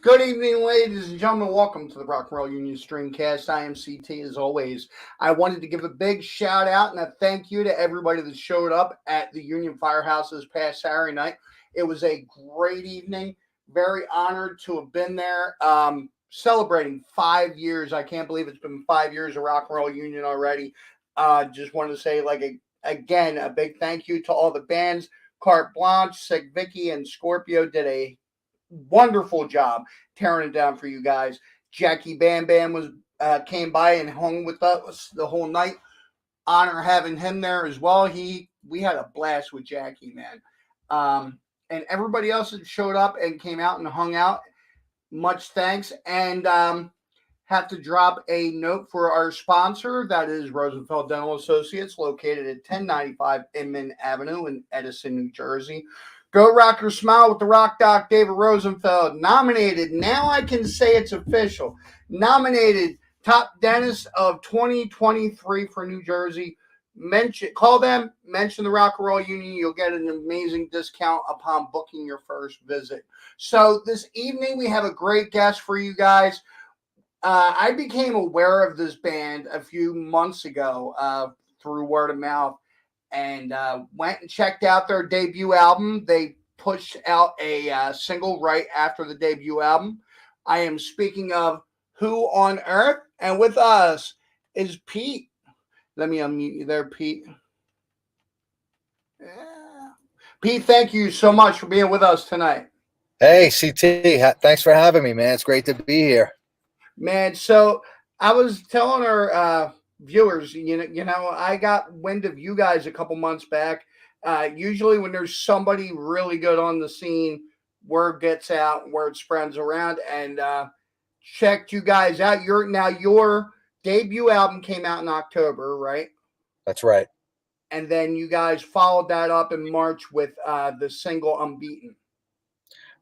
Good evening, ladies and gentlemen. Welcome to the Rock and Roll Union Streamcast. I am CT as always. I wanted to give a big shout out and a thank you to everybody that showed up at the Union Firehouse this past Saturday night. It was a great evening. Very honored to have been there. Celebrating 5 years. I can't believe it's been 5 years of Rock and Roll Union already. Just wanted to say, again, a big thank you to all the bands. Carte Blanche, Sick Vicky, and Scorpio did a wonderful job tearing it down for you guys. Jackie Bam Bam was came by and hung with us the whole night. Honor having him there as well. We had a blast with Jackie, man. And everybody else that showed up and came out and hung out. Much thanks. And have to drop a note for our sponsor. That is Rosenfeld Dental Associates, located at 1095 Inman Avenue in Edison, New Jersey. Go Rock or Smile with the Rock Doc David Rosenfeld. Nominated, now I can say it's official, nominated Top Dentist of 2023 for New Jersey. Call them, mention the Rock and Roll Union. You'll get an amazing discount upon booking your first visit. So this evening we have a great guest for you guys. I became aware of this band a few months ago through word of mouth. And went and checked out their debut album. They pushed out a single right after the debut album. I am speaking of Who on Earth, and with us is Pete. Let me unmute you there, Pete. Yeah. Pete, thank you so much for being with us tonight. Hey, CT, thanks for having me, man. It's great to be here. Man, so I was telling our viewers, you know, I got wind of you guys a couple months back. Usually when there's somebody really good on the scene, word gets out, word spreads around, and checked you guys out. Your debut album came out in October, right? That's right. And then you guys followed that up in March with the single Unbeaten.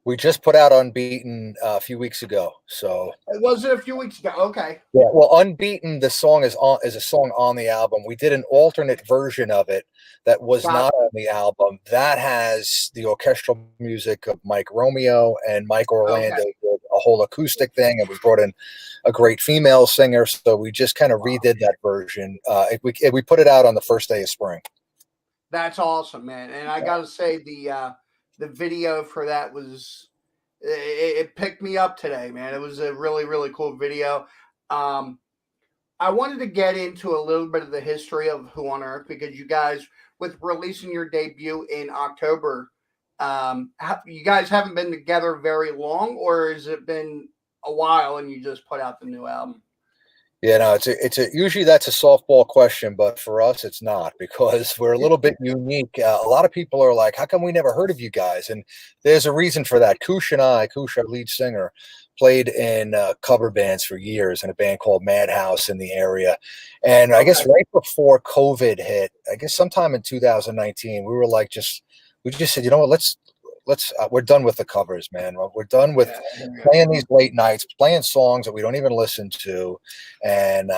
We just put out Unbeaten a few weeks ago. So was it a few weeks ago? Okay. Yeah. Well, Unbeaten, the song is a song on the album. We did an alternate version of it that was not on the album. That has the orchestral music of Mike Romeo, and Mike Orlando did a whole acoustic thing, and we brought in a great female singer. So we just kind of redid that version. We put it out on the first day of spring. That's awesome, man. And I got to say the video for that was it picked me up today, man. It was a really, really cool video. I wanted to get into a little bit of the history of Who on Earth, because you guys, with releasing your debut in October, you guys haven't been together very long, or has it been a while and you just put out the new album? Yeah, no, usually that's a softball question, but for us, it's not, because we're a little bit unique. A lot of people are like, how come we never heard of you guys? And there's a reason for that. Kush, our lead singer, played in cover bands for years in a band called Madhouse in the area. And I guess right before COVID hit, I guess sometime in 2019, we were like, we just said, you know what, let's we're done with the covers, man. We're done with playing these late nights, playing songs that we don't even listen to. And,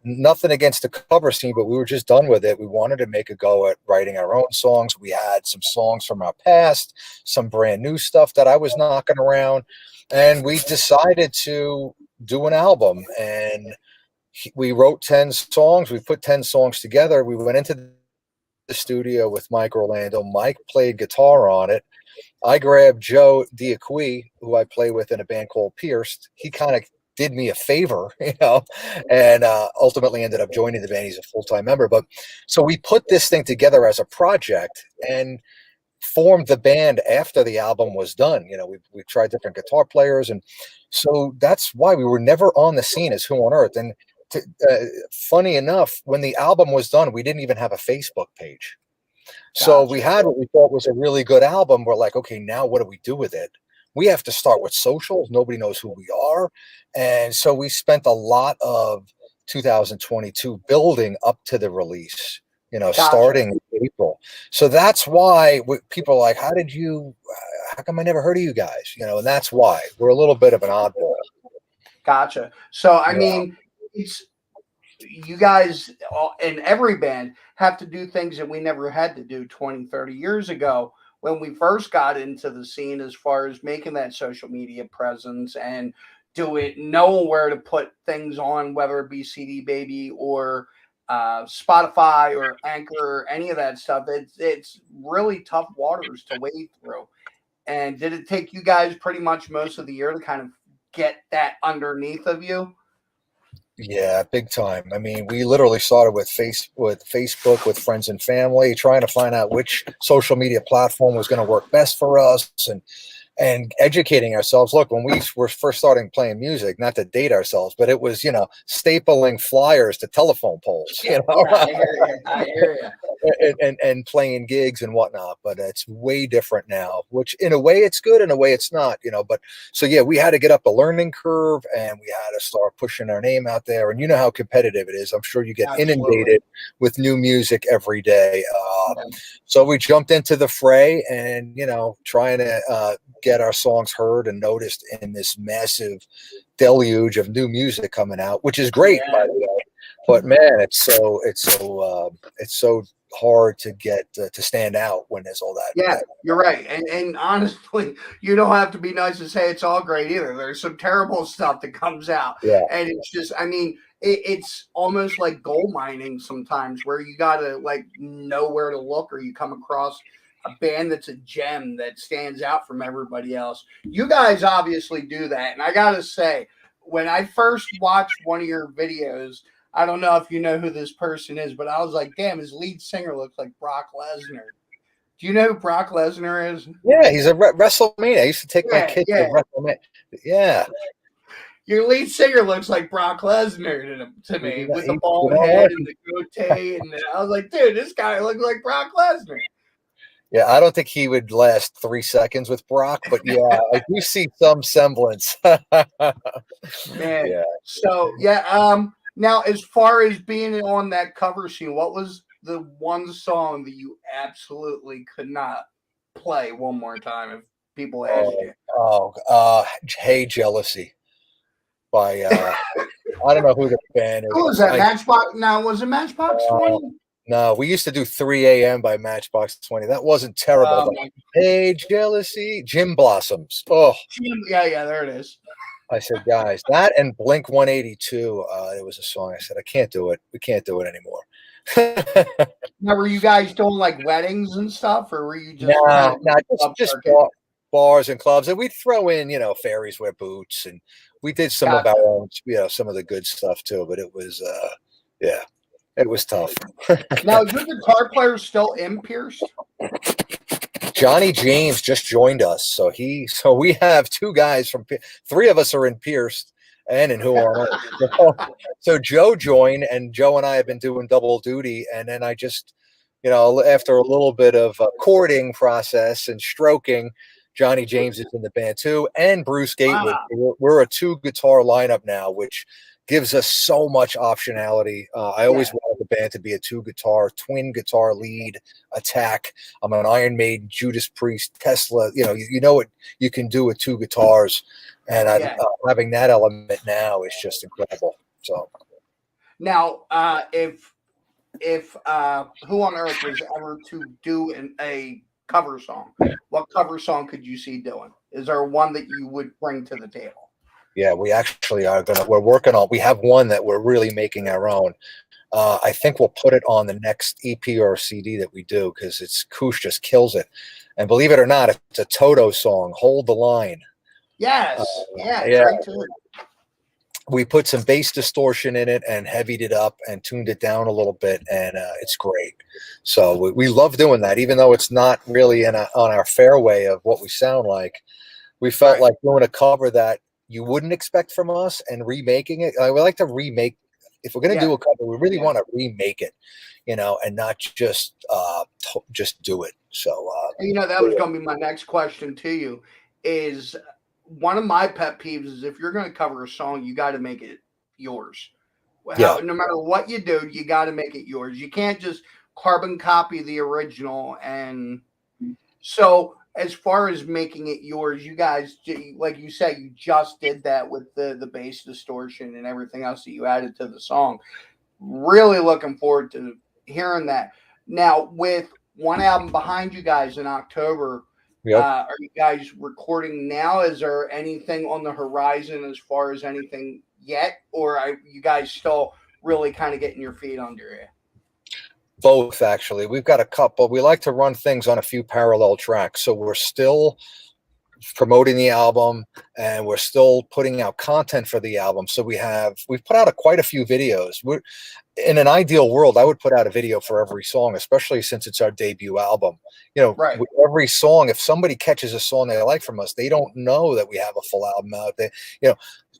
nothing against the cover scene, but we were just done with it. We wanted to make a go at writing our own songs. We had some songs from our past, some brand new stuff that I was knocking around. And we decided to do an album. And we wrote 10 songs. We put 10 songs together. We went into the studio with Mike Orlando. Mike played guitar on it. I grabbed Joe Diacqui, who I play with in a band called Pierced. He kind of did me a favor, and ultimately ended up joining the band. He's a full-time member. But so we put this thing together as a project and formed the band after the album was done. We tried different guitar players, and so that's why we were never on the scene as Who on Earth. And funny enough, when the album was done, we didn't even have a Facebook page. So we had what we thought was a really good album. We're like, okay, now what do we do with it? We have to start with socials. Nobody knows who we are. And so we spent a lot of 2022 building up to the release, starting in April. So that's why people are like, how come I never heard of you guys? And that's why we're a little bit of an oddball. Gotcha. So, I mean, you guys and every band have to do things that we never had to do 20, 30 years ago. when we first got into the scene, as far as making that social media presence and knowing where to put things on, whether it be CD Baby or Spotify or Anchor or any of that stuff. It's really tough waters to wade through. And did it take you guys pretty much most of the year to kind of get that underneath of you? Yeah, big time. I mean, we literally started with Facebook, with friends and family, trying to find out which social media platform was going to work best for us, and educating ourselves. Look, when we were first starting playing music, not to date ourselves, but it was, stapling flyers to telephone poles, Yeah, I hear you. I hear you. and playing gigs and whatnot. But it's way different now, which in a way it's good, in a way it's not, but so yeah, we had to get up a learning curve, and we had to start pushing our name out there. And you know how competitive it is. I'm sure you get Absolutely. inundated with new music every day. Yeah. So we jumped into the fray, and trying to get our songs heard and noticed in this massive deluge of new music coming out, which is great, by the way. But man, it's so hard to get to stand out when there's all that. Yeah, you're right. And honestly, you don't have to be nice to say it's all great either. There's some terrible stuff that comes out. Yeah. And it's just, I mean, it's almost like gold mining sometimes, where you got to like know where to look, or you come across a band that's a gem that stands out from everybody else. You guys obviously do that. And I got to say, when I first watched one of your videos, I don't know if you know who this person is, but I was like, damn, his lead singer looks like Brock Lesnar. Do you know who Brock Lesnar is? Yeah, he's a WrestleMania. I used to take my kids Yeah. to WrestleMania. Yeah. Your lead singer looks like Brock Lesnar to me, with the bald head and the goatee. And I was like, dude, this guy looks like Brock Lesnar. Yeah, I don't think he would last 3 seconds with Brock, but yeah, I do see some semblance. Man. Yeah. So, yeah. Now, as far as being on that cover scene, what was the one song that you absolutely could not play one more time if people asked you? Hey Jealousy by I don't know who the band is. Who was that? Matchbox? Now, was it Matchbox 20? No, we used to do 3 a.m. by Matchbox 20. That wasn't terrible. Hey Jealousy, Jim Blossoms. Oh, yeah, there it is. I said, guys, that and Blink 182. It was a song. I said, I can't do it. We can't do it anymore. Now, were you guys doing like weddings and stuff, or were you just just bars and clubs? And we'd throw in, fairies wear boots, and we did some of our own, some of the good stuff too. But it was, it was tough. Now, is your guitar player still in Pierced? Johnny James just joined us, so we have 2 guys from 3 of us are in Pierced and in Who on Earth. So Joe joined, and Joe and I have been doing double duty, and then I just, after a little bit of a courting process and stroking, Johnny James is in the band too, and Bruce Gatewood. Wow. We're a 2 guitar lineup now, which gives us so much optionality. I always wanted the band to be a 2 guitar, twin guitar lead attack. I'm an Iron Maiden, Judas Priest, Tesla. You know what you can do with 2 guitars, and having that element now is just incredible. So now, if Who on Earth was ever to do a cover song, what cover song could you see doing? Is there one that you would bring to the table? Yeah, we actually we're working on, we have one that we're really making our own. I think we'll put it on the next EP or CD that we do, because Koosh just kills it. And believe it or not, it's a Toto song, Hold the Line. Yes. Great tune. We put some bass distortion in it and heavied it up and tuned it down a little bit, and it's great. So we love doing that, even though it's not really on our fairway of what we sound like. We felt like doing a cover that you wouldn't expect from us and remaking it. I would like to remake. If we're going to do a cover, we really want to remake it, and not just do it. So that was going to be my next question to you. Is one of my pet peeves is, if you're going to cover a song, you got to make it yours. No matter what you do, you got to make it yours. You can't just carbon copy the original. And so, as far as making it yours, you guys, like you said, you just did that with the bass distortion and everything else that you added to the song. Really looking forward to hearing that. Now, with one album behind you guys in October. Yep. Are you guys recording now? Is there anything on the horizon as far as anything yet, or are you guys still really kind of getting your feet under you? Both, actually. We've got a couple. We like to run things on a few parallel tracks. So we're still promoting the album and we're still putting out content for the album. So we've put out quite a few videos. In an ideal world, I would put out a video for every song, especially since it's our debut album. Right. With every song, if somebody catches a song they like from us, they don't know that we have a full album out there.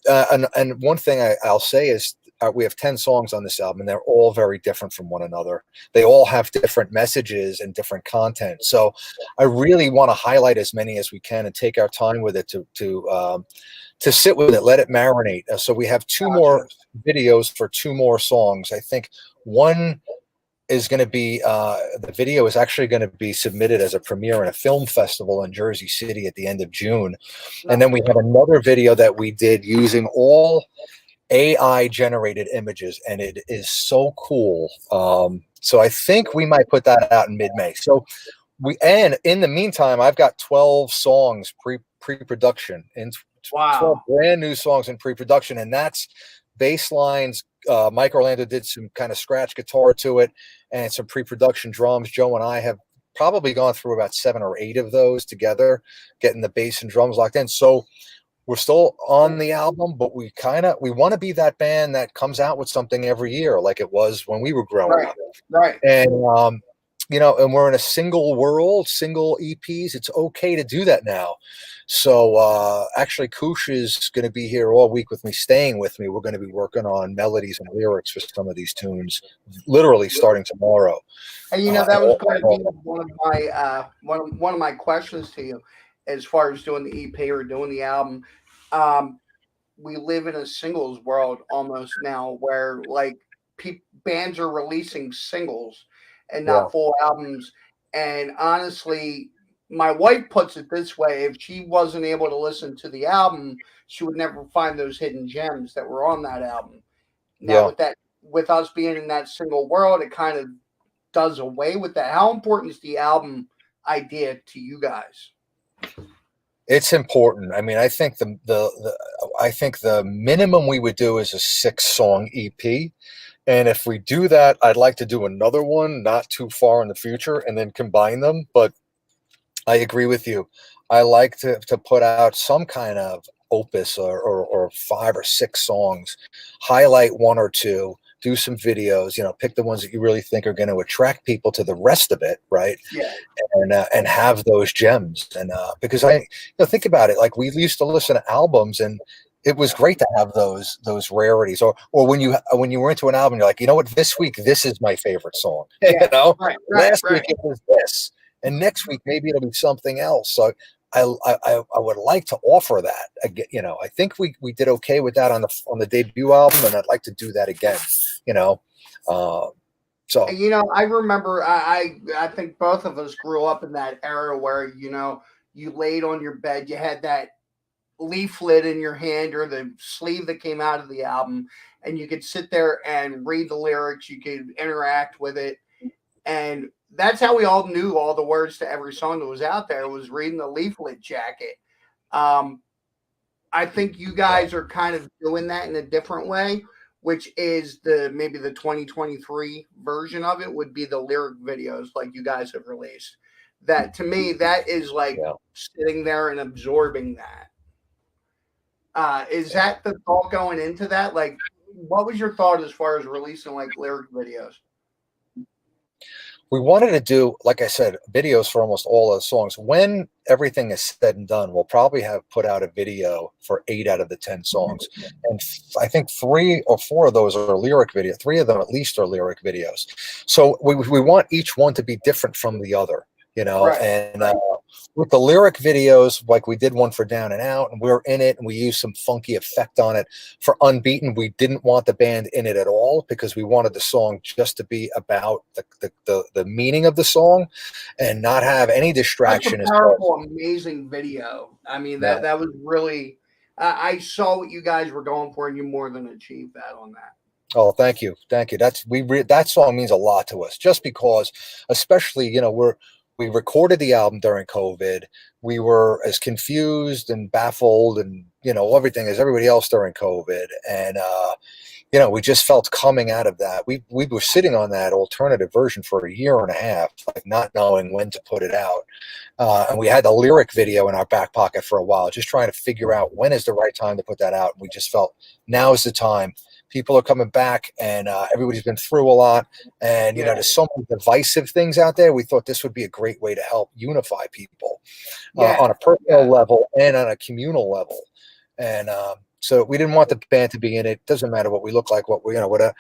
And one thing I'll say is we have 10 songs on this album, and they're all very different from one another. They all have different messages and different content. So I really want to highlight as many as we can and take our time with it to sit with it, let it marinate. So we have two more videos for two more songs. I think one is going to be the video is actually going to be submitted as a premiere in a film festival in Jersey City at the end of June. And then we have another video that we did using all AI generated images, and it is so cool. So I think we might put that out in mid-May. So and in the meantime, I've got 12 songs pre-production and 12 brand new songs in pre-production, and that's bass lines. Mike Orlando did some kind of scratch guitar to it and some pre-production drums. Joe and I have probably gone through about 7 or 8 of those together, getting the bass and drums locked in. So we're still on the album, but we want to be that band that comes out with something every year, like it was when we were growing up. Right. And and we're in a single world, single EPs. It's okay to do that now. So actually, Koosh is going to be here all week with me, staying with me. We're going to be working on melodies and lyrics for some of these tunes, literally starting tomorrow. And that was going to be one of my questions to you, as far as doing the EP or doing the album. We live in a singles world almost now, where like bands are releasing singles and not full albums. And honestly, my wife puts it this way: if she wasn't able to listen to the album, she would never find those hidden gems that were on that album. Now, with us being in that single world, it kind of does away with that. How important is the album idea to you guys? It's important. I mean, I think the minimum we would do is a 6-song EP. And if we do that, I'd like to do another one not too far in the future and then combine them. But I agree with you. I like to put out some kind of opus or 5 or 6 songs, highlight 1 or 2, do some videos, pick the ones that you really think are going to attract people to the rest of it. Right. Yeah. And have those gems. And because think about it, like we used to listen to albums, and it was great to have those rarities, or when you were into an album, you're like, what, this week, this is my favorite song. Last week it was this, and next week maybe it'll be something else. So I would like to offer that. I think we did okay with that on the debut album, and I'd like to do that again. So I remember I think both of us grew up in that era where you laid on your bed, you had that leaflet in your hand or the sleeve that came out of the album, and you could sit there and read the lyrics, you could interact with it, and that's how we all knew all the words to every song that was out there, was reading the leaflet jacket. I think you guys are kind of doing that in a different way, which is maybe the 2023 version of it would be the lyric videos like you guys have released. That, to me, that is like sitting there and absorbing that. Is that the thought going into that? Like, what was your thought as far as releasing like lyric videos? We wanted to do, like I said, videos for almost all of the songs. When everything is said and done, we'll probably have put out a video for 8 out of the 10 songs. And I think 3 or 4 of those are lyric videos. 3 of them at least are lyric videos. So we want each one to be different from the other, and with the lyric videos, like we did one for Down and Out, and we're in it, and we used some funky effect on it. For Unbeaten, we didn't want the band in it at all, because we wanted the song just to be about the meaning of the song and not have any distraction. That's a powerful, amazing video. I mean, that was really, I saw what you guys were going for, and you more than achieved that on that. Oh, thank you, thank you. That song means a lot to us, just because, especially, we recorded the album during COVID. We were as confused and baffled and everything as everybody else during COVID, and we just felt coming out of that. We were sitting on that alternative version for a year and a half, like not knowing when to put it out. And we had the lyric video in our back pocket for a while, just trying to figure out when is the right time to put that out. And we just felt now is the time. People are coming back, and everybody's been through a lot. And Yeah, there's so many divisive things out there. We thought this would be a great way to help unify people yeah, on a personal yeah. level and on a communal level. And so we didn't want the band to be in it. Doesn't matter what we look like, what we, what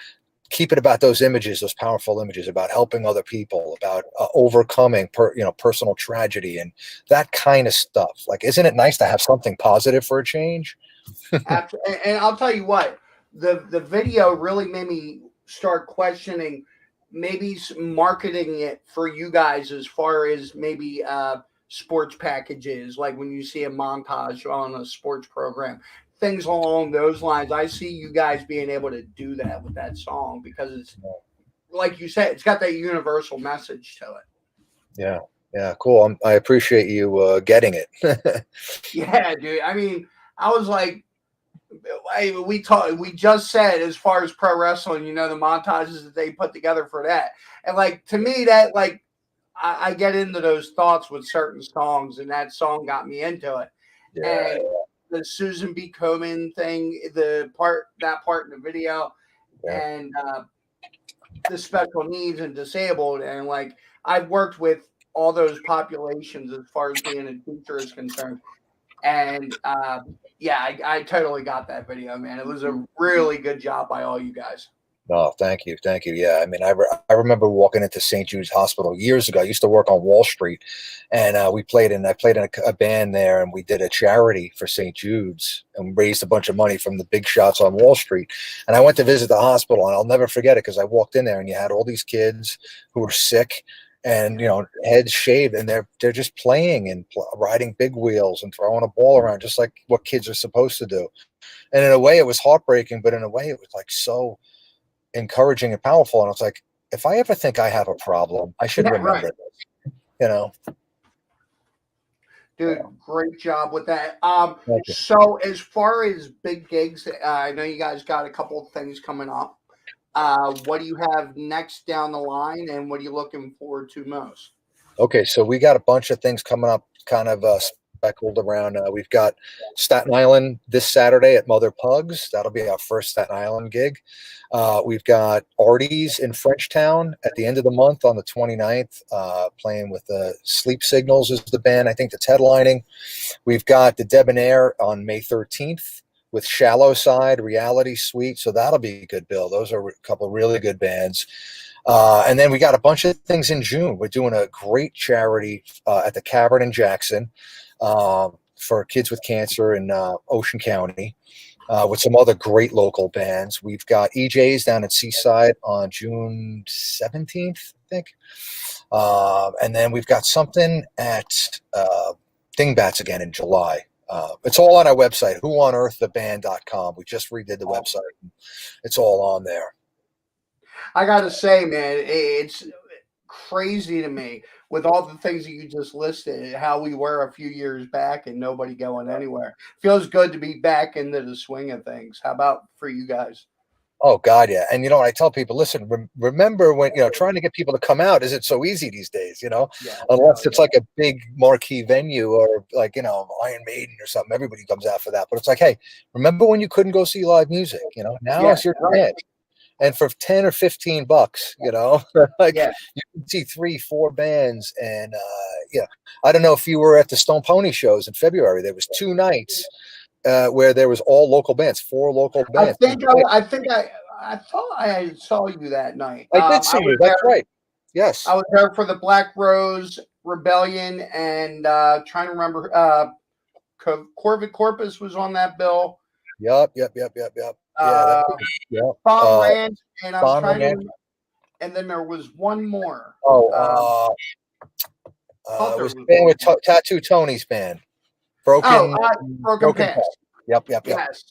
keep it about those images, those powerful images about helping other people, about overcoming personal tragedy and that kind of stuff. Like, isn't it nice to have something positive for a change? And I'll tell you what, the video really made me start questioning maybe marketing it for you guys as far as maybe sports packages, like when you see a montage on a sports program, things along those lines. I see you guys being able to do that with that song because it's like you said, it's got that universal message to it. Yeah, yeah, cool. I appreciate you getting it. Yeah, dude. I mean, I was like, we just said as far as pro wrestling, the montages that they put together for that, and like to me that like I get into those thoughts with certain songs, and that song got me into it. Yeah, And the Susan B. Komen thing, that part in the video, yeah. and the special needs and disabled, and like I've worked with all those populations as far as being a teacher is concerned. And yeah, I totally got that video, man. It was a really good job by all you guys. No, thank you, thank you. Yeah, I mean, I remember walking into St. Jude's Hospital years ago. I used to work on Wall Street, and I played in a band there, and we did a charity for St. Jude's and raised a bunch of money from the big shots on Wall Street. And I went to visit the hospital, and I'll never forget it because I walked in there, and you had all these kids who were sick and heads shaved, and they're just playing and riding big wheels and throwing a ball around, just like what kids are supposed to do. And in a way, it was heartbreaking, but in a way, it was like so encouraging and powerful. And it's like, if I ever think I have a problem, I should Yeah, right. remember this, you know? Dude, great job with that. Thank you. So as far as big gigs, I know you guys got a couple of things coming up. What do you have next down the line, and what are you looking forward to most? Okay, so we got a bunch of things coming up, kind of speckled around. We've got Staten Island this Saturday at Mother Pugs. That'll be our first Staten Island gig. We've got Artie's in Frenchtown at the end of the month on the 29th, playing with the Sleep Signals is the band, I think, that's headlining. We've got the Debonair on May 13th with Shallow Side, Reality Suite. So that'll be a good bill. Those are a couple of really good bands. And then we got a bunch of things in June. We're doing a great charity at the Cavern in Jackson for kids with cancer in Ocean County with some other great local bands. We've got EJ's down at Seaside on June 17th, I think. And then we've got something at Dingbats again in July. It's all on our website, whoonearththeband.com. We just redid the website. It's all on there. I gotta say, man, it's crazy to me with all the things that you just listed, how we were a few years back and nobody going anywhere. Feels good to be back into the swing of things. How about for you guys? Oh God, yeah. And I tell people, listen, remember when trying to get people to come out isn't so easy these days, Yeah, unless it's like a big marquee venue or like Iron Maiden or something. Everybody comes out for that, but it's like, hey, remember when you couldn't go see live music? Now yeah, it's your right. chance. And for 10 or 15 bucks, like Yeah. you can see 3-4 bands. And I don't know if you were at the Stone Pony shows in February. There was 2 nights where there was all local bands, 4 local bands. I thought I saw you that night. I did see you. That's right. Yes. I was there for the Black Rose Rebellion, and trying to remember. Corvid Corpus was on that bill. Yep. Yeah. Bomb Ranch, and I'm Bomb trying to Ranch. remember, and then there was one more. It was the band with Tattoo Tony's band. Broken Broken Past. Yep. Yes.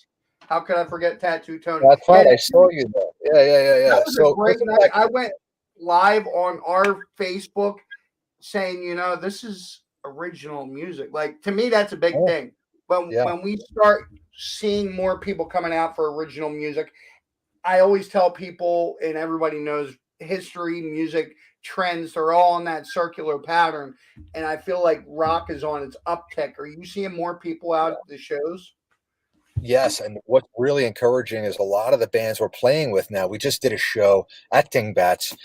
How could I forget Tattoo Tony? That's Yeah, right. I saw you there. Yeah. that was a So great listen night. back. I went live on our Facebook saying, this is original music. Like, to me, that's a big Oh, thing. When yeah. when we start seeing more people coming out for original music, I always tell people, and everybody knows history, music, trends, they're all on that circular pattern. And I feel like rock is on its uptick. Are you seeing more people out at the shows? Yes, and what's really encouraging is a lot of the bands we're playing with now. We just did a show at Dingbats,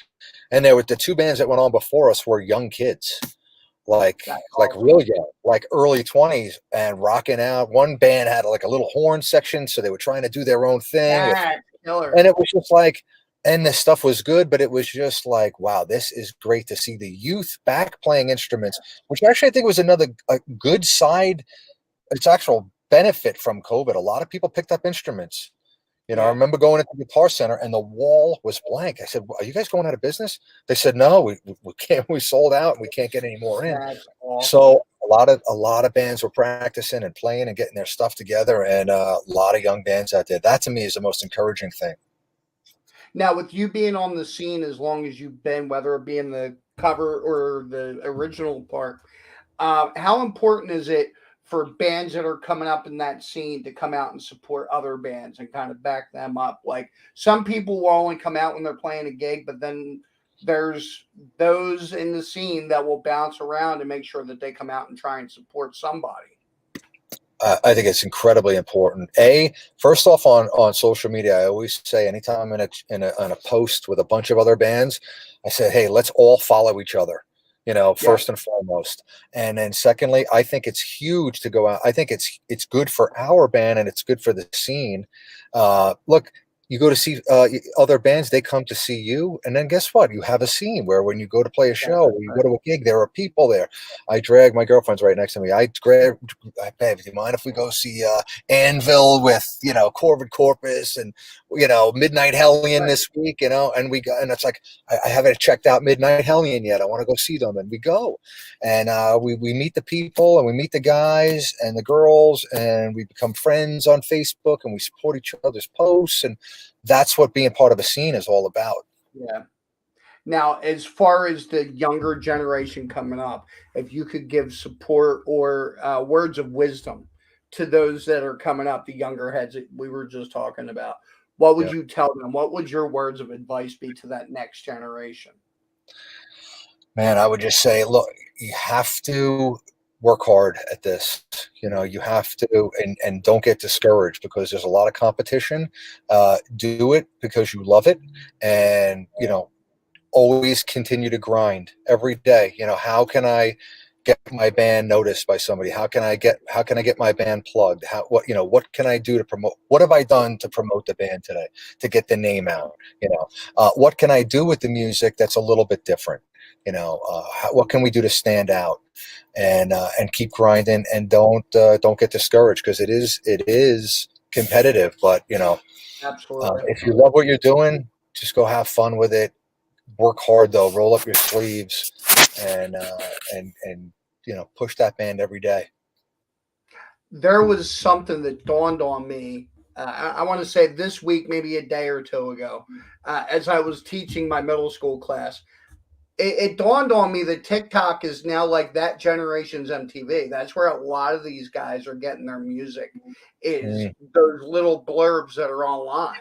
and there were the two bands that went on before us were young kids, like That's like awesome. real young, like early 20s, and rocking out. One band had like a little horn section, so they were trying to do their own thing with, That's killer. and it was just like, and the stuff was good, but it was just like, wow, this is great to see the youth back playing instruments, which actually I think was another a good side. It's actual benefit from COVID. A lot of people picked up instruments. I Yeah. remember going into the Guitar Center and the wall was blank. I said, "Are you guys going out of business?" They said, "No, we can't. We sold out and we can't get any more in." That's awesome. So a lot of bands were practicing and playing and getting their stuff together, and a lot of young bands out there. That to me is the most encouraging thing. Now, with you being on the scene as long as you've been, whether it be in the cover or the original part, how important is it for bands that are coming up in that scene to come out and support other bands and kind of back them up? Like, some people will only come out when they're playing a gig, but then there's those in the scene that will bounce around and make sure that they come out and try and support somebody. I think it's incredibly important. First off, on social media, I always say anytime I'm on a post with a bunch of other bands, I say, hey, let's all follow each other. Yeah, First and foremost, and then secondly, I think it's huge to go out. I think it's good for our band and it's good for the scene. Look, you go to see other bands, they come to see you, and then guess what? You have a scene where when you go to play a yeah, show, or you go to a gig, there are people there. I drag my girlfriend's right next to me. Babe, do you mind if we go see Anvil with Corvid Corpus and Midnight Hellion right. this week? And we go, and it's like I haven't checked out Midnight Hellion yet. I want to go see them, and we go, and we meet the people and we meet the guys and the girls, and we become friends on Facebook, and we support each other's posts, and that's what being part of a scene is all about. Yeah. Now, as far as the younger generation coming up, if you could give support or words of wisdom to those that are coming up, the younger heads that we were just talking about, what would Yeah. you tell them? What would your words of advice be to that next generation? Man, I would just say, look, you have to work hard at this. You have to, and don't get discouraged because there's a lot of competition. Do it because you love it, and always continue to grind every day. How can I get my band noticed by somebody? How can I get my band plugged? What can I do to promote? What have I done to promote the band today to get the name out? What can I do with the music that's a little bit different? What can we do to stand out and keep grinding, and don't get discouraged because it is competitive, but Absolutely. if you love what you're doing, just go have fun with it. Work hard though, roll up your sleeves, and push that band every day. There was something that dawned on me. I want to say this week, maybe a day or two ago, as I was teaching my middle school class. It dawned on me that TikTok is now like that generation's MTV. That's where a lot of these guys are getting their music, is Mm. those little blurbs that are online,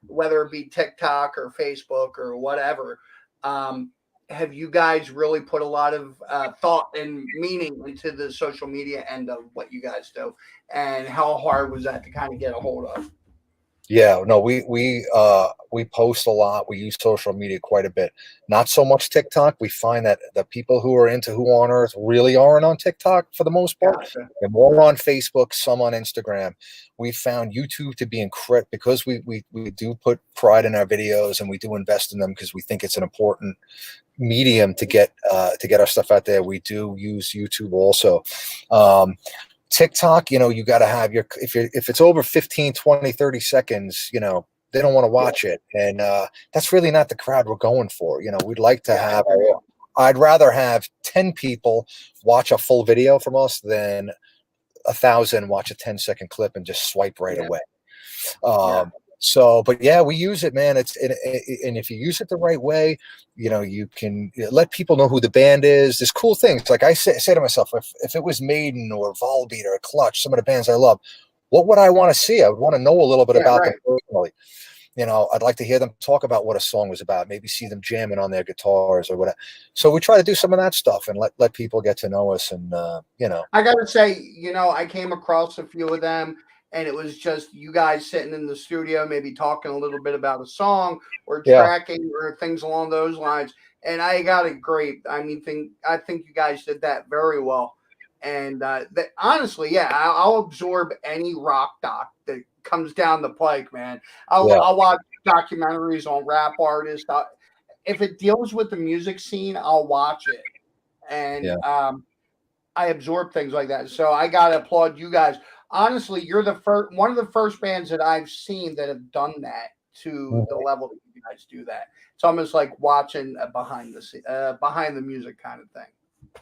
whether it be TikTok or Facebook or whatever. Um, have you guys really put a lot of thought and meaning into the social media end of what you guys do? And how hard was that to kind of get a hold of? Yeah, no, we post a lot. We use social media quite a bit. Not so much TikTok. We find that the people who are into Who on Earth really aren't on TikTok for the most part. Gotcha. They're more on Facebook, some on Instagram. We found YouTube to be incredible because we do put pride in our videos and we do invest in them because we think it's an important medium to get our stuff out there. We do use YouTube also. TikTok, you got to have if it's over 15, 20, 30 seconds, they don't want to Yeah. watch it. And that's really not the crowd we're going for. We'd like to Yeah. have, I'd rather have 10 people watch a full video from us than 1,000 watch a 10-second clip and just swipe right Yeah. away. Yeah. So, but yeah, we use it, man. And if you use it the right way, you can let people know who the band is. There's cool things. Like I say to myself, if it was Maiden or Volbeat or Clutch, some of the bands I love, what would I want to see? I would want to know a little bit Yeah. about them Right. personally. I'd like to hear them talk about what a song was about, maybe see them jamming on their guitars or whatever. So we try to do some of that stuff and let people get to know us. And, I gotta say, I came across a few of them, and it was just you guys sitting in the studio, maybe talking a little bit about a song or yeah, tracking or things along those lines. And I got it great. I think you guys did that very well. And honestly, yeah, I'll absorb any rock doc that comes down the pike, man. yeah, I'll watch documentaries on rap artists. If it deals with the music scene, I'll watch it. And yeah. I absorb things like that. So I gotta applaud you guys. Honestly, you're the first one of the first bands that I've seen that have done that to the Mhm. level that you guys do that. It's almost like watching a behind the music kind of thing.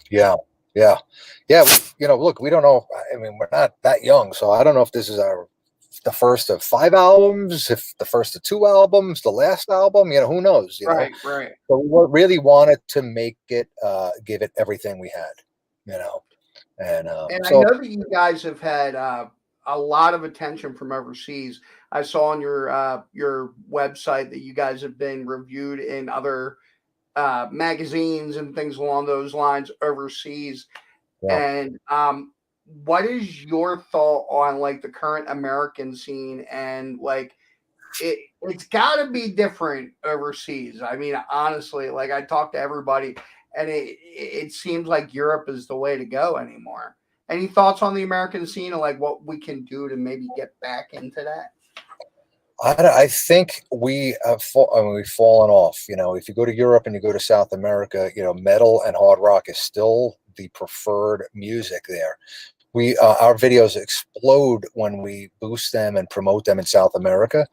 Yeah, yeah, yeah. Look, we don't know. I mean, we're not that young, so I don't know if this is the first of 5 albums, if the first of 2 albums, the last album. Who knows? Right, right. But we really wanted to make it, give it everything we had. And And I so know that you guys have had a lot of attention from overseas. I saw on your website that you guys have been reviewed in other magazines and things along those lines overseas. yeah. And what is your thought on like the current American scene and like it's got to be different overseas. I mean, honestly, like I talk to everybody, and it seems like Europe is the way to go anymore. Any thoughts on the American scene and like what we can do to maybe get back into that? I think we've fallen off. If you go to Europe and you go to South America, metal and hard rock is still the preferred music there. Our videos explode when we boost them and promote them in South America,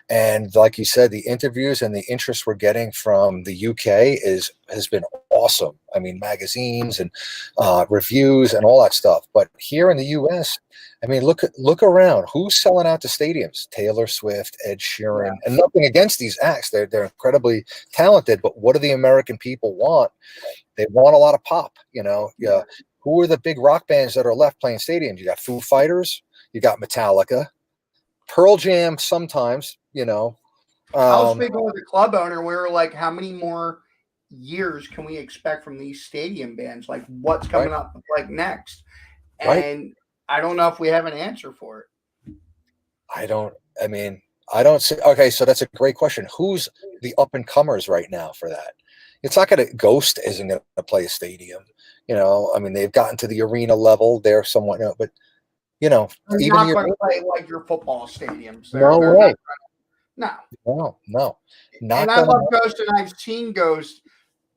and like you said, the interviews and the interest we're getting from the UK has been awesome. I mean, magazines and reviews and all that stuff. But here in the US, I mean, look around. Who's selling out the stadiums? Taylor Swift, Ed Yeah, Sheeran, and nothing against these acts. They're incredibly talented. But what do the American people want? They want a lot of pop. Yeah. yeah. Who are the big rock bands that are left playing stadiums? You got Foo Fighters, you got Metallica, Pearl Jam sometimes, I was um, speaking with a club owner. We were like, how many more years can we expect from these stadium bands? Like, what's right, coming up like next? right. And I don't know if we have an answer for it. I don't, I mean, I don't see, okay, so that's a great question. Who's the up and comers right now for that? It's not going to, Ghost isn't going to play a stadium. I mean, they've gotten to the arena level. They're somewhat, but, you know, They're even not the going to arena, play like your football stadiums. no They're not. way. No. No, And not I going love to, Ghost, and I've seen Ghost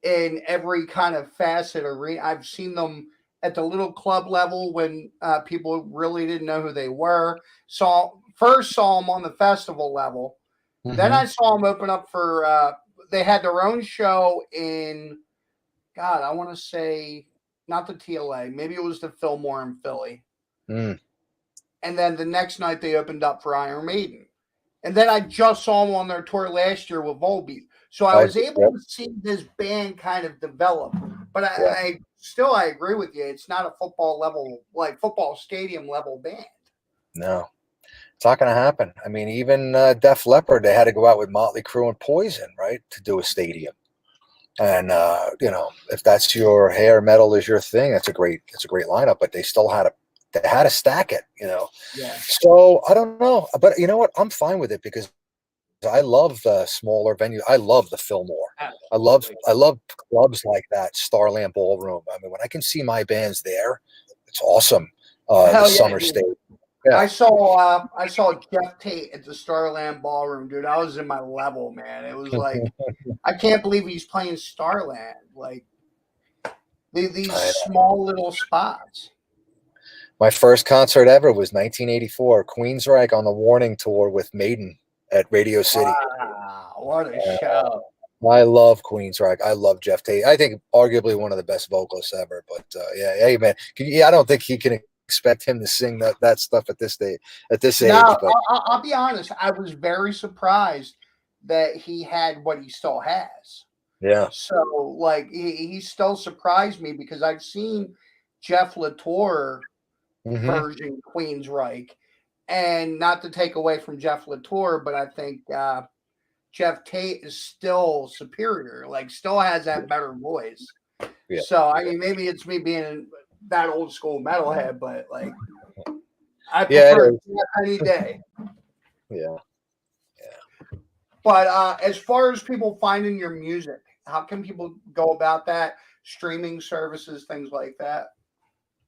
in every kind of facet arena. I've seen them at the little club level when people really didn't know who they were. Saw them on the festival level. Then hmm I saw them open up for. They had their own show in. God, I want to say not the TLA. Maybe it was the Fillmore in Philly. mm, And then the next night they opened up for Iron Maiden. And then I just saw them on their tour last year with Volbeat. So I was able yep, to see this band kind of develop. But yeah, I agree with you. It's not a football level, like football stadium level band. no. It's not going to happen. I mean, even Def Leppard, they had to go out with Motley Crue and Poison, right, to do a stadium. And if that's your hair metal is your thing, it's a great lineup. But they had to stack it. Yeah, So I don't know, but you know what? I'm fine with it because I love the smaller venue. I love the Fillmore. absolutely. I love clubs like that, Starland Ballroom. I mean, when I can see my bands there, it's awesome. The Hell yeah, summer dude. stage, yeah, I saw Jeff Tate at the Starland Ballroom, dude. I was in my level, man. It was like I can't believe he's playing Starland. Like these I small little spots. My first concert ever was 1984, Queensryche on the Warning Tour with Maiden at Radio City. Wow, what a Uh, show! I love Queensryche. I love Jeff Tate. I think arguably one of the best vocalists ever. But yeah, hey man, I don't think he can expect him to sing that stuff at this No, age. But I'll be honest. I was very surprised that he had what he still has. yeah, So, like, he still surprised me because I've seen Jeff Latour hmm version Queensryche, and not to take away from Jeff Latour, but I think Jeff Tate is still superior. Like, still has that better voice. yeah, So, I mean, maybe it's me being that old school metalhead, but like, I yeah, prefer it is. Jeff any day. Yeah. But as far as people finding your music, how can people go about that? Streaming services, things like that.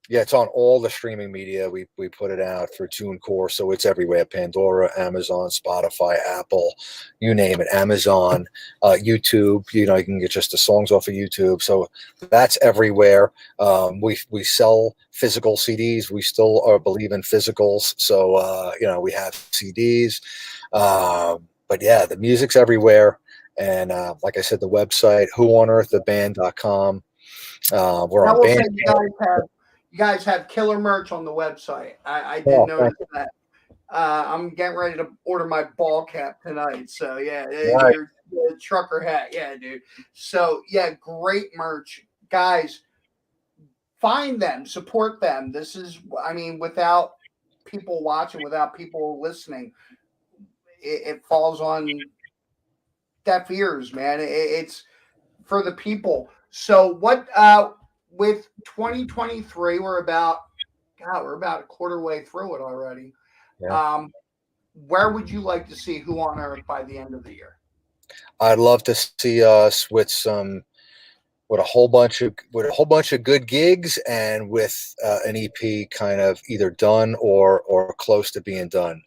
Yeah, it's on all the streaming media. We put it out through TuneCore, so it's everywhere: Pandora, Amazon, Spotify, Apple, you name it. Amazon, YouTube. You know, you can get just the songs off of YouTube. So that's everywhere. We sell physical CDs. We still believe in physicals. So you know, we have CDs. But yeah, the music's everywhere. And like I said, the website, whoonearththeband.com. We're I on will say Bandcamp. you guys have killer merch on the website. I did Oh, notice that. I'm getting ready to order my ball cap tonight. So yeah, right. your trucker hat, yeah, dude. So yeah, great merch, guys. Find them, support them. This is, I mean, without people watching, without people listening, it falls on deaf ears, man. It's for the people. So what? With 2023, we're about a quarter way through it already. Yeah. Um, where would you like to see Who on Earth by the end of the year? I'd love to see us with a whole bunch of good gigs and with an EP kind of either done or close to being done.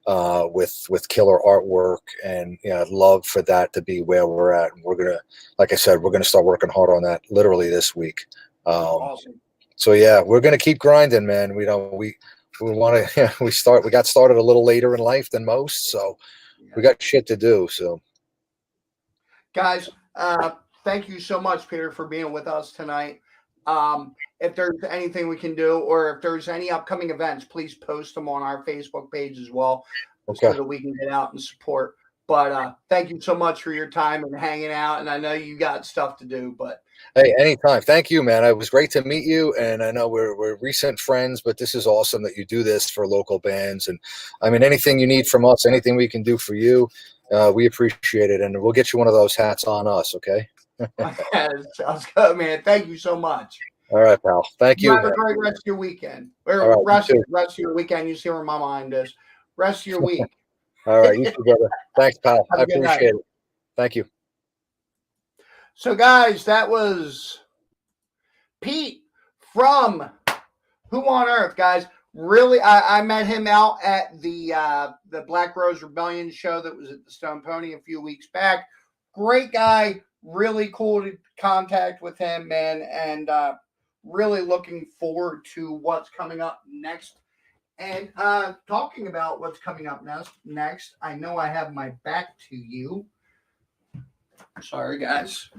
With killer artwork, and you know, I'd love for that to be where we're at. And we're gonna, like I said, we're gonna start working hard on that literally this week. Um, Awesome. so yeah, we're gonna keep grinding, man. We want to we got started a little later in life than most, so Yeah. we got shit to do. So Guys, thank you so much, Peter, for being with us tonight. If there's anything we can do, or if there's any upcoming events, please post them on our Facebook page as well, so okay. that we can get out and support. But thank you so much for your time and hanging out. And I know you got stuff to do, but Hey, anytime. Thank you, man. It was great to meet you, and I know we're recent friends, but this is awesome that you do this for local bands. And I mean, anything you need from us, anything we can do for you, we appreciate it, and we'll get you one of those hats on us. Okay. sounds good, man. Thank you so much. All right, pal. Thank You you, have a man. great rest of your weekend. All Or right, you too. rest of your weekend. You see where my mind is. Rest of your week. All right, you too, brother. Thanks, pal. Have I a good night. appreciate it. Thank you. So, guys, that was Pete from Who on Earth, guys. Really, I met him out at the Black Rose Rebellion show that was at the Stone Pony a few weeks back. Great guy, really cool to contact with him, man, and really looking forward to what's coming up next. And talking about what's coming up next, I know I have my back to you. Sorry, guys.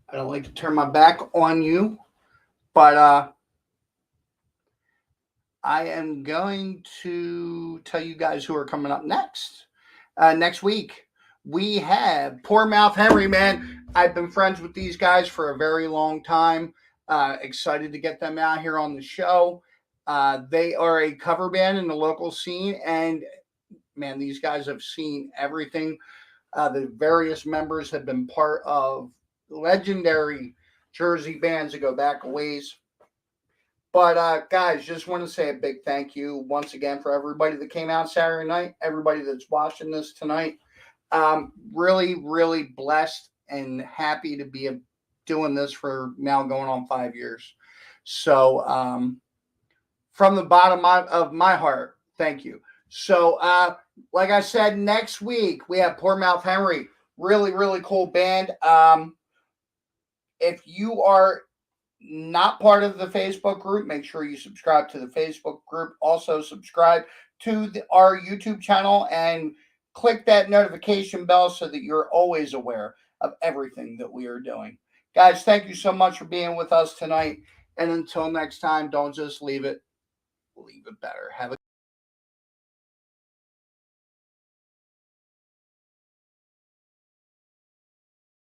I don't like to turn my back on you, but I am going to tell you guys who are coming up next. Next week, we have Poor Mouth Henry, man. I've been friends with these guys for a very long time. Excited to get them out here on the show. They are a cover band in the local scene, and man, these guys have seen everything. The various members have been part of legendary Jersey bands that go back a ways. But guys, just want to say a big thank you once again for everybody that came out Saturday night, everybody that's watching this tonight. Really, really blessed and happy to be doing this for now going on 5 years. So from the bottom of my heart, thank you. So like I said, next week we have Poor Mouth Henry. Really, really cool band. If you are not part of the Facebook group, make sure you subscribe to the Facebook group. Also, subscribe to our YouTube channel and click that notification bell so that you're always aware of everything that we are doing. Guys, thank you so much for being with us tonight. And until next time, don't just leave it. leave it better. Have a